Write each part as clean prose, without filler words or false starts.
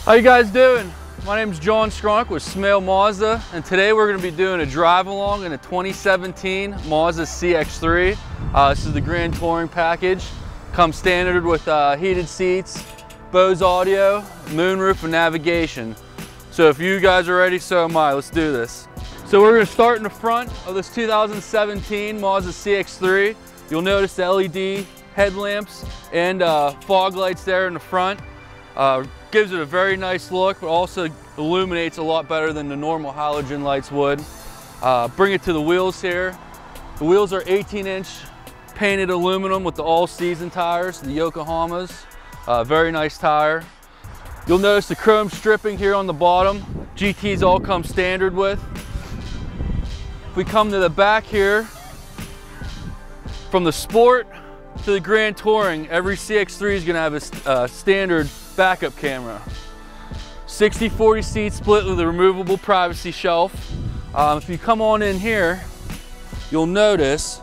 How you guys doing? My name is John Skronk with Smail Mazda, and today we're going to be doing a drive along in a 2017 Mazda CX-3. This is the Grand Touring package. Comes standard with heated seats, Bose audio, moonroof, and navigation. So if you guys are ready, so am I. Let's do this. So we're going to start in the front of this 2017 Mazda CX-3. You'll notice the LED headlamps and fog lights there in the front. Gives it a very nice look, but also illuminates a lot better than the normal halogen lights would. Bring it to the wheels here. The wheels are 18-inch painted aluminum with the all-season tires, the Yokohamas. Very nice tire. You'll notice the chrome stripping here on the bottom. GTs all come standard with. If we come to the back here, from the Sport to the Grand Touring, every CX-3 is going to have a standard backup camera. 60-40 seat split with a removable privacy shelf. If you come on in here, you'll notice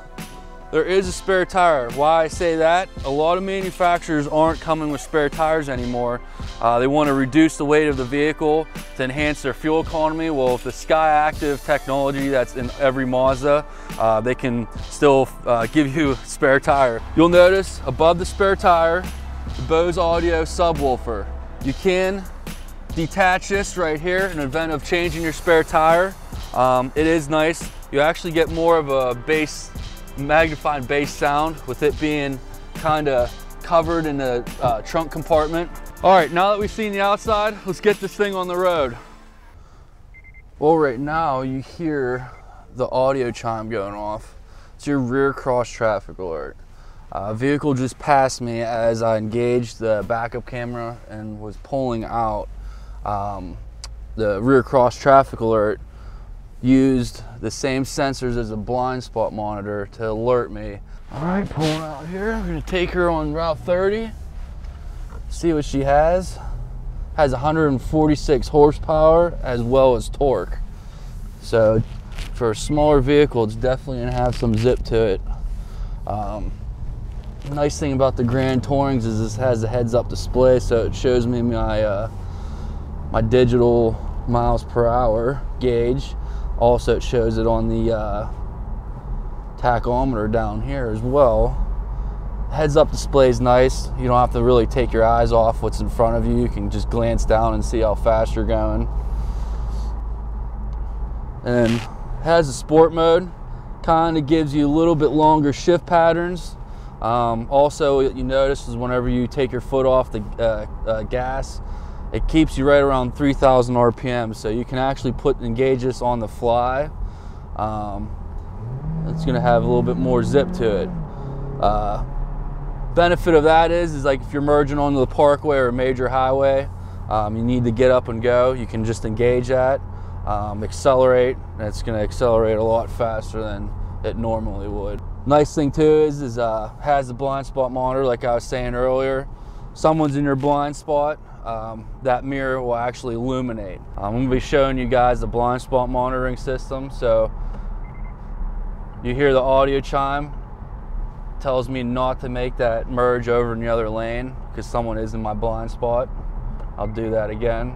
there is a spare tire. Why I say that? A lot of manufacturers aren't coming with spare tires anymore. They want to reduce the weight of the vehicle to enhance their fuel economy. Well, with the Sky Active technology that's in every Mazda, they can still give you a spare tire. You'll notice above the spare tire, the Bose audio subwoofer. You can detach this right here in the event of changing your spare tire. It is nice. You actually get more of a magnified bass sound with it being kind of covered in the trunk compartment. All right, now that we've seen the outside, let's get this thing on the road. Well, right now you hear the audio chime going off. It's your rear cross traffic alert. Vehicle just passed me as I engaged the backup camera and was pulling out. The rear cross traffic alert used the same sensors as a blind spot monitor to alert me. All right, pulling out here. We're gonna take her on Route 30. See what she has. Has 146 horsepower as well as torque. So for a smaller vehicle, it's definitely gonna have some zip to it. Nice thing about the Grand Tourings is this has a heads-up display, so it shows me my my digital miles per hour gauge. Also, it shows it on the tachometer down here as well. Heads-up display is nice. You don't have to really take your eyes off what's in front of you. You can just glance down and see how fast you're going. And it has a sport mode. Kind of gives you a little bit longer shift patterns. Also, what you notice is whenever you take your foot off the gas, it keeps you right around 3,000 RPM, so you can actually engage this on the fly. It's going to have a little bit more zip to it. Benefit of that is like if you're merging onto the parkway or a major highway, you need to get up and go, you can just engage that, accelerate, and it's going to accelerate a lot faster than it normally would. Nice thing too is has the blind spot monitor, like I was saying earlier. Someone's in your blind spot, that mirror will actually illuminate. I'm going to be showing you guys the blind spot monitoring system. So you hear the audio chime, tells me not to make that merge over in the other lane because someone is in my blind spot. I'll do that again.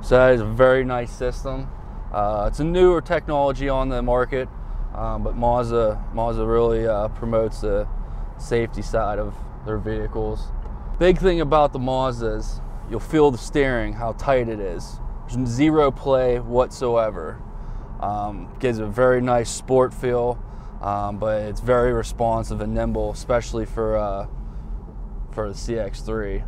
So that is a very nice system. It's a newer technology on the market, but Mazda really promotes the safety side of their vehicles. Big thing about the Mazdas, you'll feel the steering, how tight it is. There's zero play whatsoever. Gives a very nice sport feel, but it's very responsive and nimble, especially for the CX-3.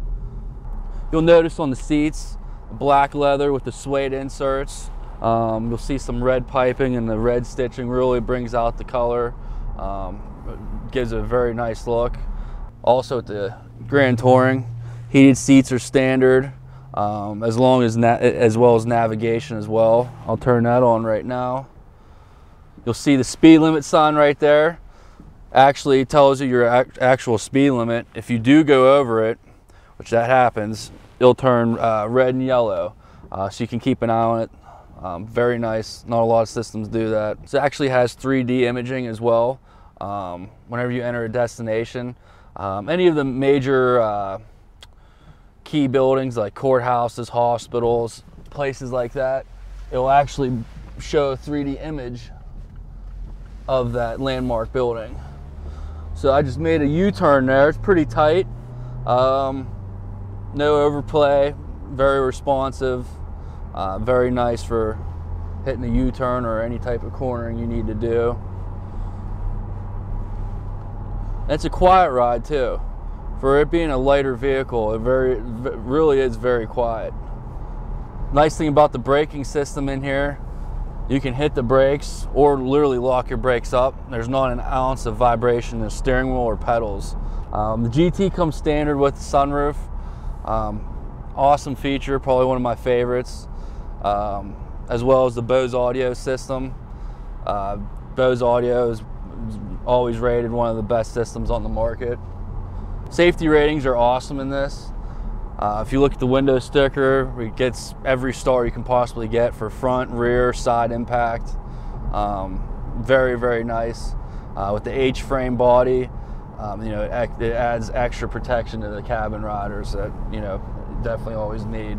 You'll notice on the seats, black leather with the suede inserts. You'll see some red piping, and the red stitching really brings out the color. Gives it a very nice look. Also at the Grand Touring, heated seats are standard, as well as navigation as well. I'll turn that on right now. You'll see the speed limit sign right there. Actually tells you your actual speed limit. If you do go over it, which that happens, it'll turn red and yellow, so you can keep an eye on it. Very nice. Not a lot of systems do that. It actually has 3D imaging as well. Whenever you enter a destination, any of the major key buildings like courthouses, hospitals, places like that, it will actually show a 3D image of that landmark building. So I just made a U-turn there. It's pretty tight. No overplay, very responsive, very nice for hitting a U-turn or any type of cornering you need to do. It's a quiet ride too. For it being a lighter vehicle, it really is very quiet. Nice thing about the braking system in here, you can hit the brakes or literally lock your brakes up. There's not an ounce of vibration in the steering wheel or pedals. The GT comes standard with the sunroof. Awesome feature, probably one of my favorites. As well as the Bose audio system. Bose audio is always rated one of the best systems on the market. Safety ratings are awesome in this. If you look at the window sticker, it gets every star you can possibly get for front, rear, side impact. Very, very nice. With the H-frame body, it adds extra protection to the cabin riders that definitely always need.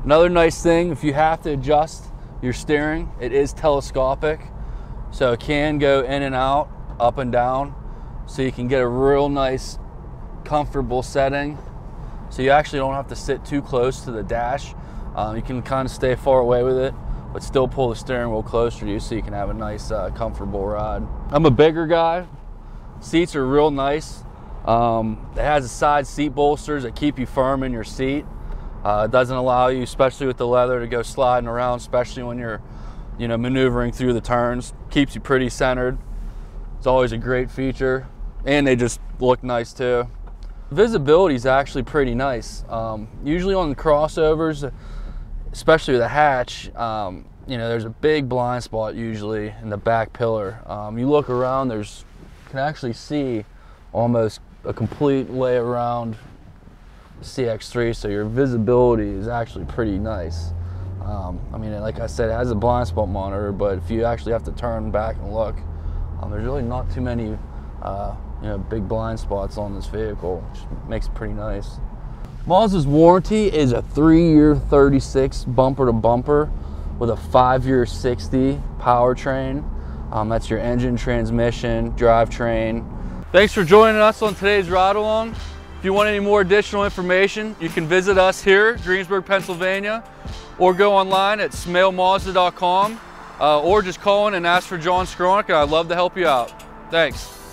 Another nice thing, if you have to adjust your steering, it is telescopic, so it can go in and out, up and down, so you can get a real nice, comfortable setting. So you actually don't have to sit too close to the dash. You can kind of stay far away with it, but still pull the steering wheel closer to you so you can have a nice, comfortable ride. I'm a bigger guy. Seats are real nice. It has a side seat bolsters that keep you firm in your seat. It doesn't allow you, especially with the leather, to go sliding around, especially when you're, maneuvering through the turns. Keeps you pretty centered. It's always a great feature, and they just look nice too. Visibility is actually pretty nice. Usually on the crossovers, especially with a hatch, there's a big blind spot usually in the back pillar. You look around, you can actually see almost a complete lay around CX-3, so your visibility is actually pretty nice. Like I said, it has a blind spot monitor, but if you actually have to turn back and look, there's really not too many big blind spots on this vehicle, which makes it pretty nice. Mazda's warranty is a 3-year 36 bumper to bumper with a 5-year 60 powertrain. That's your engine, transmission, drivetrain. Thanks for joining us on today's ride along. If you want any more additional information, you can visit us here, Greensburg, Pennsylvania, or go online at smailmazda.com, or just call in and ask for John Skronik, and I'd love to help you out. Thanks.